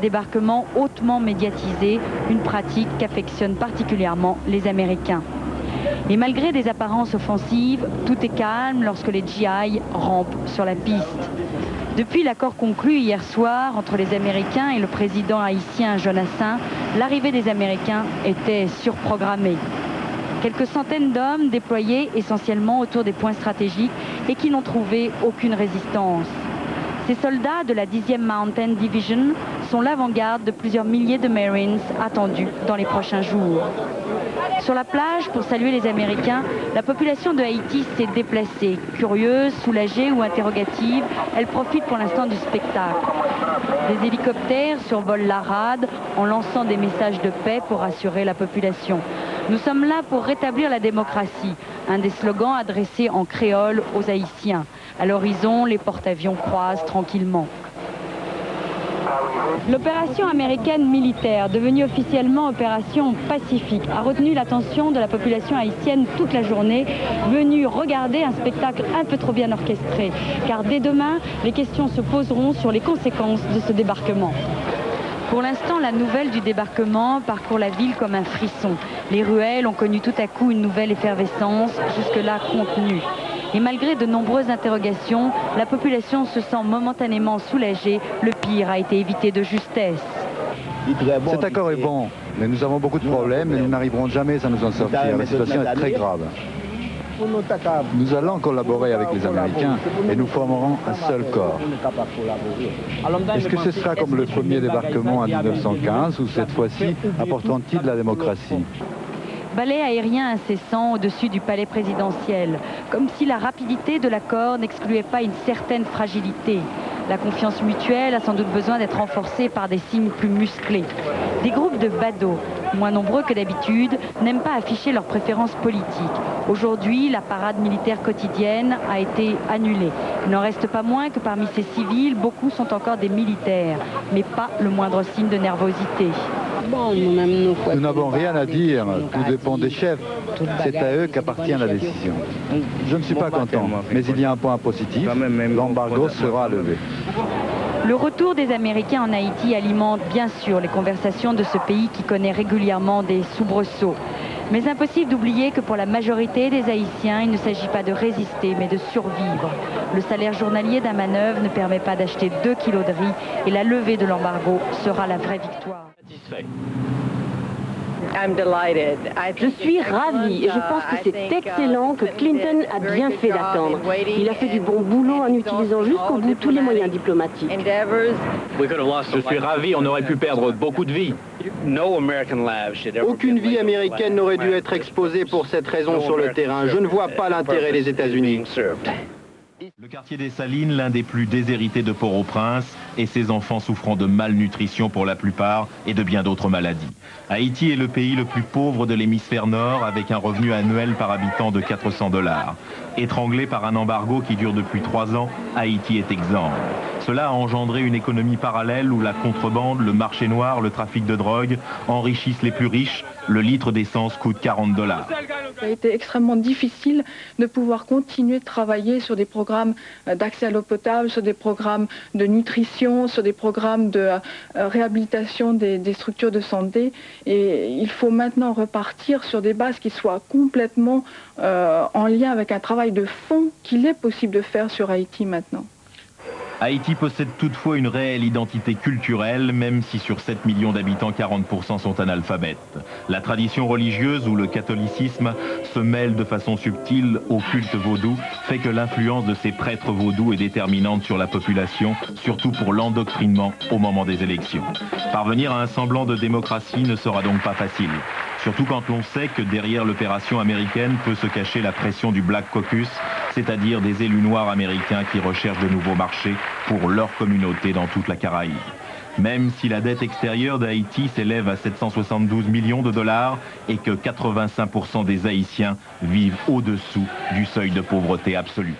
Débarquement hautement médiatisé, une pratique qu'affectionnent particulièrement les Américains. Et malgré des apparences offensives, tout est calme lorsque les GI rampent sur la piste. Depuis l'accord conclu hier soir entre les Américains et le président haïtien Jonathan, l'arrivée des Américains était surprogrammée. Quelques centaines d'hommes déployés essentiellement autour des points stratégiques et qui n'ont trouvé aucune résistance. Ces soldats de la 10e Mountain Division sont l'avant-garde de plusieurs milliers de Marines attendus dans les prochains jours. Sur la plage, pour saluer les Américains, la population de Haïti s'est déplacée. Curieuse, soulagée ou interrogative, elle profite pour l'instant du spectacle. Des hélicoptères survolent la rade en lançant des messages de paix pour rassurer la population. Nous sommes là pour rétablir la démocratie, un des slogans adressés en créole aux Haïtiens. À l'horizon, les porte-avions croisent tranquillement. L'opération américaine militaire, devenue officiellement opération Pacifique, a retenu l'attention de la population haïtienne toute la journée, venue regarder un spectacle un peu trop bien orchestré. Car dès demain, les questions se poseront sur les conséquences de ce débarquement. Pour l'instant, la nouvelle du débarquement parcourt la ville comme un frisson. Les ruelles ont connu tout à coup une nouvelle effervescence, jusque-là contenue. Et malgré de nombreuses interrogations, la population se sent momentanément soulagée. Le pire a été évité de justesse. Cet accord est bon, mais nous avons beaucoup de problèmes et nous n'arriverons jamais à nous en sortir. La situation est très grave. Nous allons collaborer avec les Américains et nous formerons un seul corps. Est-ce que ce sera comme le premier débarquement en 1915 ou cette fois-ci apporteront-ils la démocratie? Balai aérien incessant au-dessus du palais présidentiel, comme si la rapidité de l'accord n'excluait pas une certaine fragilité. La confiance mutuelle a sans doute besoin d'être renforcée par des signes plus musclés. Des groupes de badauds, moins nombreux que d'habitude, n'aiment pas afficher leurs préférences politiques. Aujourd'hui, la parade militaire quotidienne a été annulée. Il n'en reste pas moins que parmi ces civils, beaucoup sont encore des militaires, mais pas le moindre signe de nervosité. Nous n'avons rien à dire, tout dépend des chefs. C'est à eux qu'appartient la décision. Je ne suis pas content, mais il y a un point positif, l'embargo sera levé. Le retour des Américains en Haïti alimente bien sûr les conversations de ce pays qui connaît régulièrement des soubresauts. Mais impossible d'oublier que pour la majorité des Haïtiens, il ne s'agit pas de résister, mais de survivre. Le salaire journalier d'un manœuvre ne permet pas d'acheter 2 kilos de riz et la levée de l'embargo sera la vraie victoire. Je suis ravie et je pense que c'est excellent que Clinton a bien fait d'attendre. Il a fait du bon boulot en utilisant jusqu'au bout tous les moyens diplomatiques. Je suis ravi, on aurait pu perdre beaucoup de vies. Aucune vie américaine n'aurait dû être exposée pour cette raison sur le terrain. Je ne vois pas l'intérêt des États-Unis. Le quartier des Salines, l'un des plus déshérités de Port-au-Prince, et ses enfants souffrant de malnutrition pour la plupart et de bien d'autres maladies. Haïti est le pays le plus pauvre de l'hémisphère nord avec un revenu annuel par habitant de $400. Étranglé par un embargo qui dure depuis 3 ans, Haïti est exsangue. Cela a engendré une économie parallèle où la contrebande, le marché noir, le trafic de drogue enrichissent les plus riches. Le litre d'essence coûte $40. Ça a été extrêmement difficile de pouvoir continuer de travailler sur des programmes d'accès à l'eau potable, sur des programmes de nutrition, sur des programmes de réhabilitation des structures de santé. Et il faut maintenant repartir sur des bases qui soient complètement en lien avec un travail de fond qu'il est possible de faire sur Haïti maintenant. Haïti possède toutefois une réelle identité culturelle, même si sur 7 millions d'habitants, 40% sont analphabètes. La tradition religieuse ou le catholicisme se mêle de façon subtile au culte vaudou, fait que l'influence de ces prêtres vaudous est déterminante sur la population, surtout pour l'endoctrinement au moment des élections. Parvenir à un semblant de démocratie ne sera donc pas facile. Surtout quand l'on sait que derrière l'opération américaine peut se cacher la pression du Black Caucus, c'est-à-dire des élus noirs américains qui recherchent de nouveaux marchés pour leur communauté dans toute la Caraïbe. Même si la dette extérieure d'Haïti s'élève à 772 millions de dollars et que 85% des Haïtiens vivent au-dessous du seuil de pauvreté absolue.